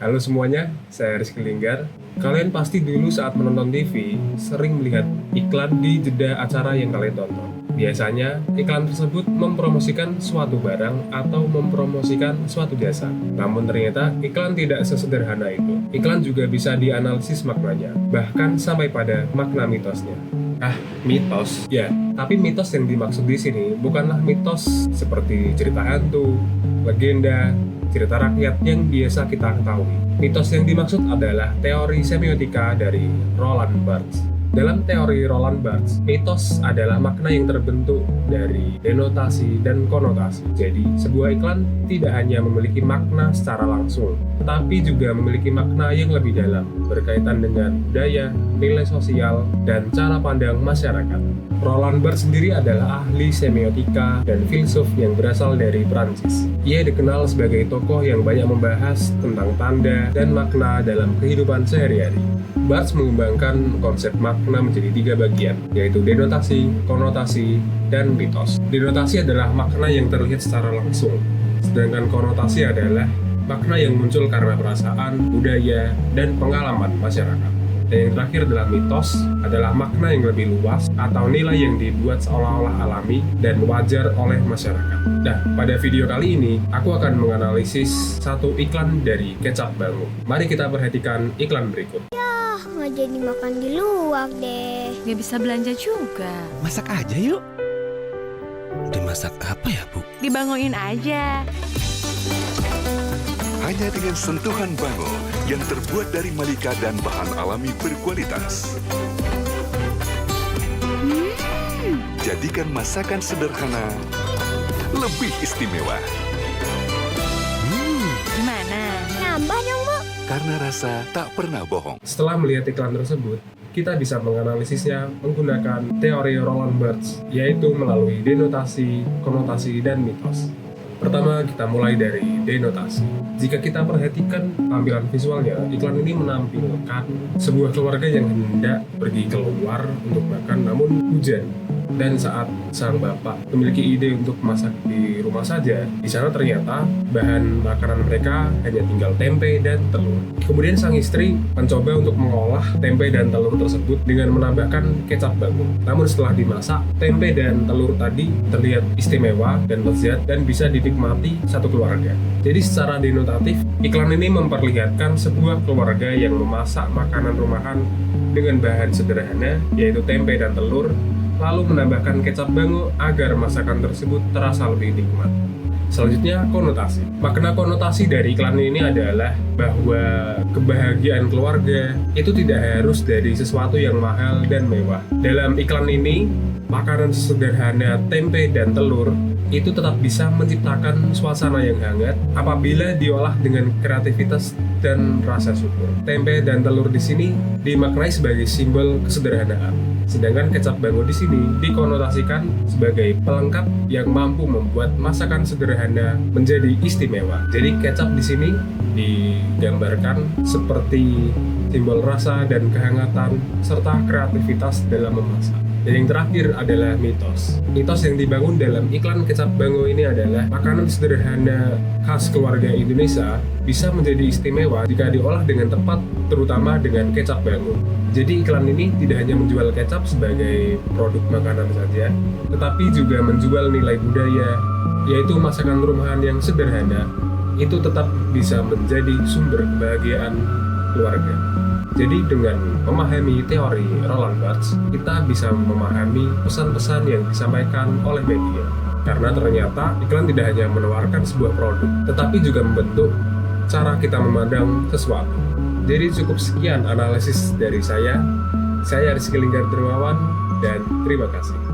Halo semuanya, saya Rizky Linggar. Kalian pasti dulu saat menonton TV sering melihat iklan di jeda acara yang kalian tonton. Biasanya, iklan tersebut mempromosikan suatu barang atau mempromosikan suatu jasa. Namun ternyata iklan tidak sesederhana itu. Iklan juga bisa dianalisis maknanya, bahkan sampai pada makna mitosnya. Mitos? Ya, tapi mitos yang dimaksud di sini bukanlah mitos seperti cerita hantu, legenda, cerita rakyat yang biasa kita ketahui. Mitos yang dimaksud adalah teori semiotika dari Roland Barthes. Dalam teori Roland Barthes, mitos adalah makna yang terbentuk dari denotasi dan konotasi. Jadi, sebuah iklan tidak hanya memiliki makna secara langsung, tetapi juga memiliki makna yang lebih dalam, berkaitan dengan budaya, nilai sosial, dan cara pandang masyarakat. Roland Barthes sendiri adalah ahli semiotika dan filsuf yang berasal dari Prancis. Ia dikenal sebagai tokoh yang banyak membahas tentang tanda dan makna dalam kehidupan sehari-hari. Barthes mengembangkan konsep makna menjadi 3 bagian, yaitu denotasi, konotasi, dan mitos. Denotasi adalah makna yang terlihat secara langsung, sedangkan konotasi adalah makna yang muncul karena perasaan, budaya, dan pengalaman masyarakat. Dan yang terakhir adalah mitos, adalah makna yang lebih luas atau nilai yang dibuat seolah-olah alami dan wajar oleh masyarakat. Nah, pada video kali ini, aku akan menganalisis satu iklan dari Kecap Bango. Mari kita perhatikan iklan berikut. Nggak jadi makan di luar deh. Nggak bisa belanja juga. Masak aja yuk. Dimasak apa ya, Bu? Dibangunin aja. Hanya dengan sentuhan Bango yang terbuat dari malika dan bahan alami berkualitas. Jadikan masakan sederhana lebih istimewa. Gimana? Nambah dong, Bu. Karena rasa tak pernah bohong. Setelah melihat iklan tersebut, kita bisa menganalisisnya menggunakan teori Roland Barthes, yaitu melalui denotasi, konotasi, dan mitos. Pertama, kita mulai dari denotasi. Jika kita perhatikan tampilan visualnya, iklan ini menampilkan sebuah keluarga yang hendak pergi keluar untuk makan, namun hujan. Dan saat sang bapak memiliki ide untuk masak di rumah saja, di sana ternyata bahan makanan mereka hanya tinggal tempe dan telur. Kemudian sang istri mencoba untuk mengolah tempe dan telur tersebut dengan menambahkan kecap bango. Namun setelah dimasak, tempe dan telur tadi terlihat istimewa dan lezat dan bisa dinikmati satu keluarga. Jadi secara denotatif, iklan ini memperlihatkan sebuah keluarga yang memasak makanan rumahan dengan bahan sederhana, yaitu tempe dan telur, lalu menambahkan kecap bango agar masakan tersebut terasa lebih nikmat. Selanjutnya, konotasi. Makna konotasi dari iklan ini adalah bahwa kebahagiaan keluarga itu tidak harus dari sesuatu yang mahal dan mewah. Dalam iklan ini, makanan sederhana tempe dan telur itu tetap bisa menciptakan suasana yang hangat apabila diolah dengan kreativitas dan rasa syukur. Tempe dan telur di sini dimaknai sebagai simbol kesederhanaan, sedangkan kecap bango di sini dikonotasikan sebagai pelengkap yang mampu membuat masakan sederhana menjadi istimewa. Jadi kecap di sini digambarkan seperti simbol rasa dan kehangatan serta kreativitas dalam memasak. Dan yang terakhir adalah mitos. Mitos yang dibangun dalam iklan kecap bango ini adalah makanan sederhana khas keluarga Indonesia bisa menjadi istimewa jika diolah dengan tepat, terutama dengan kecap bango. Jadi iklan ini tidak hanya menjual kecap sebagai produk makanan saja, tetapi juga menjual nilai budaya, yaitu masakan rumahan yang sederhana, itu tetap bisa menjadi sumber kebahagiaan keluarga. Jadi dengan memahami teori Roland Barthes, kita bisa memahami pesan-pesan yang disampaikan oleh media. Karena ternyata iklan tidak hanya menawarkan sebuah produk, tetapi juga membentuk cara kita memandang sesuatu. Jadi cukup sekian analisis dari saya. Saya Rizky Linggar Dermawan, dan terima kasih.